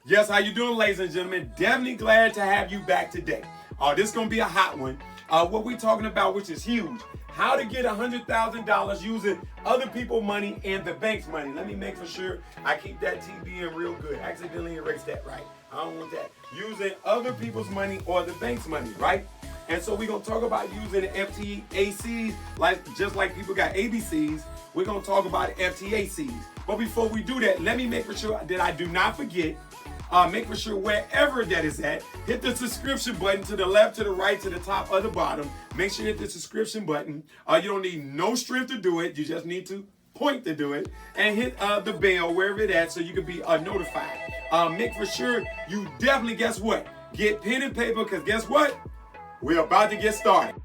Yes, how you doing, ladies and gentlemen? Definitely glad to have you back today. This is going to be a hot one. What we're talking about, which is huge, how to get $100,000 using other people's money and the bank's money. Let me make for sure I keep that TBM real good. Accidentally erase that, right? I don't want that. Using other people's money or the bank's money, right? And so we're going to talk about using the FTACs, just like people got ABCs. We're going to talk about FTACs. But before we do that, let me make for sure that I do not forget. Make for sure wherever that is at, hit the subscription button to the left, to the right, to the top, or the bottom. Make sure you hit the subscription button. You don't need no strength to do it. You just need to point to do it. And hit the bell wherever it's at so you can be notified. Make for sure you definitely, guess what? Get pen and paper, because guess what? We're about to get started.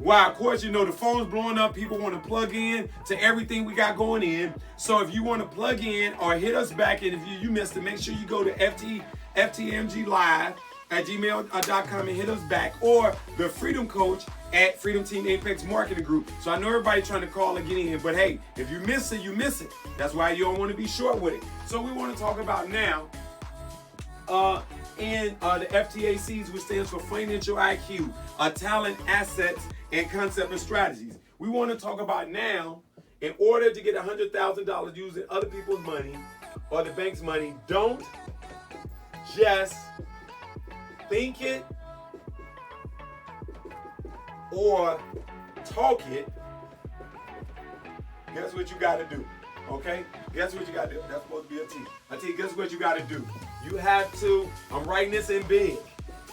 Well, of course, you know, the phone's blowing up. People want to plug in to everything we got going in. So if you want to plug in or hit us back, and if you missed it, make sure you go to ftmglive@gmail.com and hit us back, or the Freedom Coach at Freedom Team Apex Marketing Group. So I know everybody trying to call and get in, but hey, if you miss it, you miss it. That's why you don't want to be short with it. So we want to talk about now in the FTACs, which stands for Financial IQ, Talent, Assets, and Concept and Strategies. We want to talk about now, in order to get $100,000 using other people's money or the bank's money, don't just think it or talk it. Guess what you got to do? Okay? Guess what you got to do? That's supposed to be a T. I tell you, guess what you got to do? You have to, I'm writing this in big,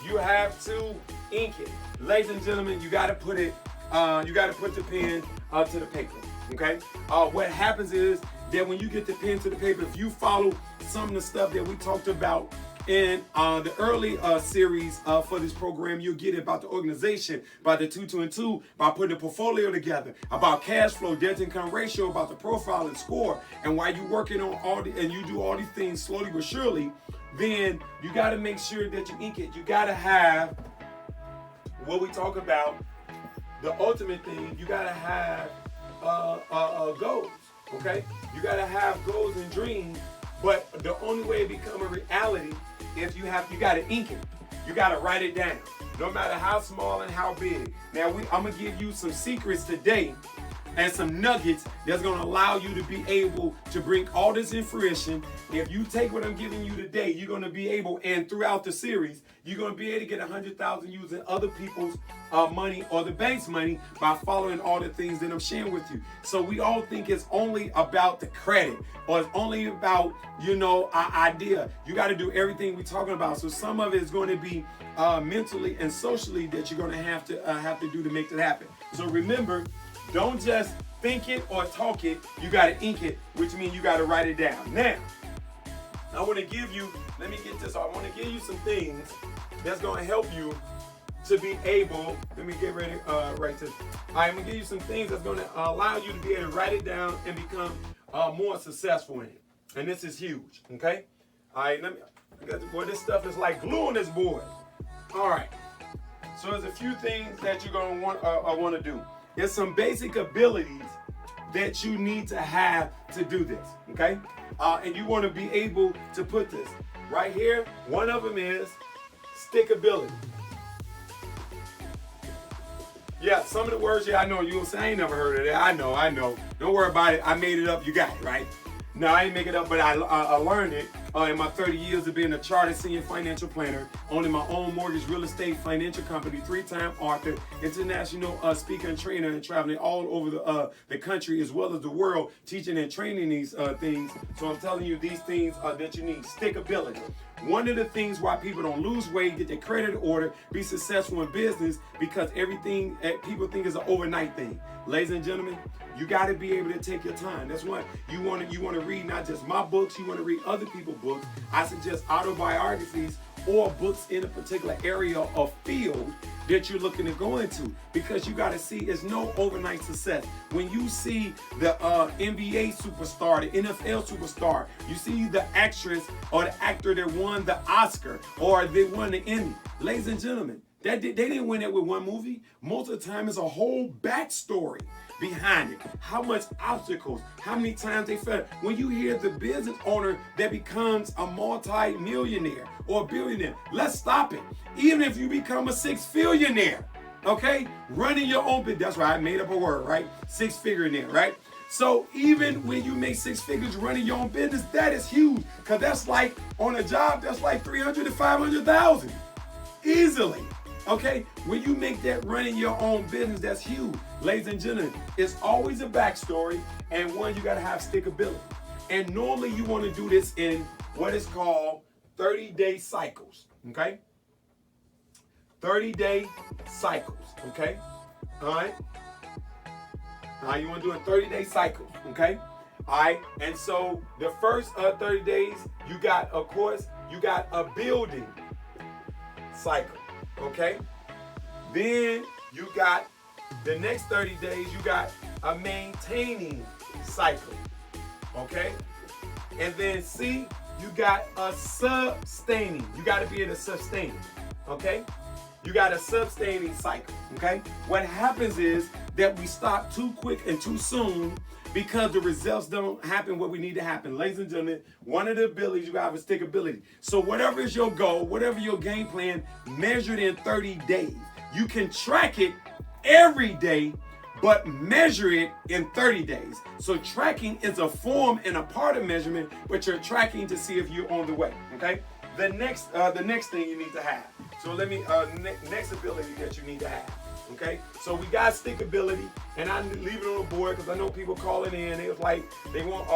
you have to ink it. Ladies and gentlemen, you got to put it, you got to put the pen to the paper, okay? What happens is that when you get the pen to the paper, if you follow some of the stuff that we talked about in the early series for this program, you'll get it about the organization, about the 2, 2, and 2, about putting a portfolio together, about cash flow, debt income ratio, about the profile and score. And while you're working on all the, and you do all these things slowly but surely, then you got to make sure that you ink it. You got to have what we talk about, the ultimate thing. You got to have goals, okay? You got to have goals and dreams, but the only way it become a reality is you got to ink it. You got to write it down, no matter how small and how big. Now, I'm going to give you some secrets today and some nuggets that's going to allow you to be able to bring all this in fruition. If you take what I'm giving you today, you're going to be able, and throughout the series, you're going to be able to get $100,000 using other people's money or the bank's money by following all the things that I'm sharing with you. So we all think it's only about the credit, or it's only about, you know, our idea. You got to do everything we're talking about. So some of it is going to be mentally and socially that you're going to have to do to make that happen. So remember, don't just think it or talk it. You got to ink it, which means you got to write it down. Now, I want to give you, let me get this. I want to give you some things that's going to help you to be able, let me get ready, write this. I'm going to give you some things that's going to allow you to be able to write it down and become more successful in it. And this is huge, okay? All right, boy, this stuff is like glue on this board. All right, so there's a few things that you're going to want to do. There's some basic abilities that you need to have to do this, okay? And you want to be able to put this right here. One of them is stickability. Yeah, some of the words, yeah, I know you'll say, I ain't never heard of that. I know. Don't worry about it. I made it up. You got it, right? No, I didn't make it up, but I learned it in my 30 years of being a chartered senior financial planner, owning my own mortgage real estate financial company, 3-time author, international speaker and trainer, and traveling all over the country as well as the world, teaching and training these things. So I'm telling you these things that you need. Stickability. One of the things why people don't lose weight, get their credit in order, be successful in business, because everything people think is an overnight thing. Ladies and gentlemen, you got to be able to take your time. That's why you want to read not just my books, you want to read other people's books. I suggest autobiographies or books in a particular area or field that you're looking to go into, because you got to see it's no overnight success. When you see the NBA superstar, the NFL superstar, you see the actress or the actor that won the Oscar or they won the Emmy. Ladies and gentlemen, they didn't win it with one movie. Most of the time, it's a whole backstory behind it. How much obstacles, how many times they fell. When you hear the business owner that becomes a multi-millionaire or billionaire, let's stop it. Even if you become a six-fillionaire, okay? Running your own business, that's right, I made up a word, right? Six-figure-naire, right? So even when you make 6 figures running your own business, that is huge, because that's like, on a job, that's like 300 to 500,000, easily. Okay, when you make that running your own business, that's huge. Ladies and gentlemen, it's always a backstory, and one, you gotta have stickability. And normally you wanna do this in what is called 30-day cycles, okay? 30-day cycles, okay? All right? Now you wanna do a 30-day cycle, okay? All right, and so the first 30 days, you got, of course, you got a building cycle. Okay, then you got the next 30 days, you got a maintaining cycle. Okay, and then C, you got a sustaining. You got to be able to sustain. Okay, you got a sustaining cycle. Okay, what happens is that we stop too quick and too soon, because the results don't happen what we need to happen. Ladies and gentlemen, one of the abilities you have is stickability. So whatever is your goal, whatever your game plan, measured in 30 days. You can track it every day, but measure it in 30 days. So tracking is a form and a part of measurement, but you're tracking to see if you're on the way, okay? The next thing you need to have. So let me, next ability that you need to have. Okay, so we got stickability, and I leave it on the board because I know people calling in. They was like, they want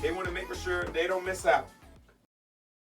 to make sure they don't miss out.